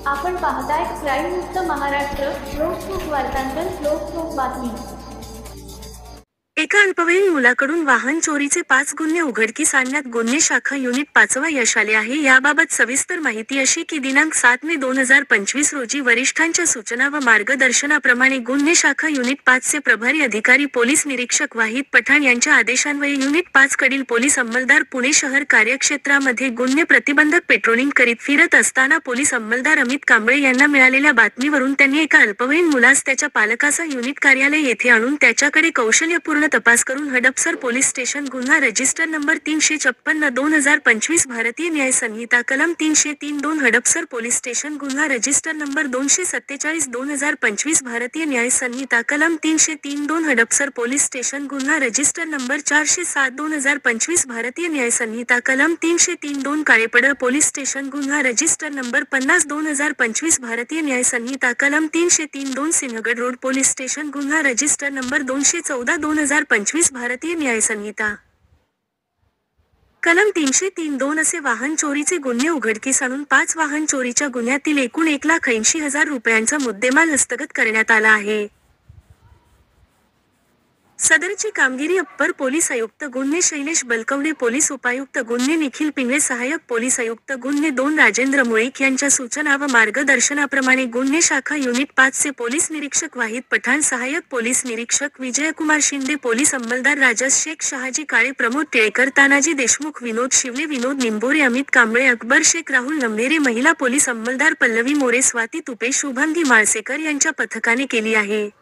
आपण पाहताय क्राईम मुक्त महाराष्ट्र. लोकसुख वार्तांकन, लोकसुख बातमी. एका अल्पवयीन मुलाकडून वाहन चोरीचे 5 गुन्हे उघडकीस आणण्यात गुन्हे शाखा युनिट 5 यश आले आहे. याबाबत सविस्तर माहिती अशी की दिनांक 7 मे 2025 रोजी वरिष्ठांच्या सूचना व मार्गदर्शनाप्रमाणे गुन्हे शाखा युनिट 5 चे प्रभारी अधिकारी पोलीस निरीक्षक वाहिद पठाण यांच्या आदेशान्वये युनिट 5 कडील पोलीस अंमलदार पुणे शहर कार्यक्षेत्रामध्ये गुन्हे प्रतिबंधक पेट्रोलिंग करीत फिरत असताना पोलीस अंमलदार अमित कांबळे यांना मिळालेल्या बातमीवरून त्यांनी एका अल्पवयीन मुलास त्याच्या पालकासह युनिट कार्यालय येथे आणून त्याच्याकडे कौशल्यपूर्ण तपास करून हडपसर पोलीस स्टेशन गुन्हा रजिस्टर नंबर 356/2025 भारतीय न्याय संहिता कलम 303-2 हडपसर पोलीस स्टेशन गुन्हा रजिस्टर नंबर 247/2025 भारतीय न्याय संहिता कलम 303-2 हडपसर पोलीस स्टेशन गुन्हा रजिस्टर नंबर 407/2025 भारतीय न्याय संहिता कलम 303-2 काळेपडळ पोलीस स्टेशन गुन्हा रजिस्टर नंबर 50/2025 भारतीय न्याय संहिता कलम 303-2 सिंहगड रोड पोलीस स्टेशन गुन्हा रजिस्टर नंबर 214/2025 भारतीय न्याय संहिता कलम 303-2 असे वाहन चोरीचे गुन्हे उघडकीस आणून 5 वाहन चोरीच्या गुन्ह्यातील एकूण 1,80,000 रुपयांचा मुद्देमाल हस्तगत करण्यात आला आहे. सदरची कामगिरी अप्पर पोलीस आयुक्त गुन्हे शैलेश बलकवडे, पोलीस उपायुक्त गुन्हे निखिल पिंगळे, सहाय्यक पोलीस आयुक्त गुन्हे 2 राजेंद्र मुळीक यांच्या सूचना व मार्गदर्शनाप्रमाणे गुन्हे शाखा युनिट 5 चे पोलीस निरीक्षक वाहिद पठाण, सहाय्यक पोलीस निरीक्षक विजयकुमार शिंदे, पोलीस अंमलदार राजस शेख, शहाजी काळे, प्रमोद टिळेकर, तानाजी देशमुख, विनोद शिवले, विनोद निंबोरे, अमित कांबळे, अकबर शेख, राहुल नंभेरे, महिला पोलीस अंमलदार पल्लवी मोरे, स्वाती तुपे, शुभांगी माळसेकर यांच्या पथकाने केली आहे.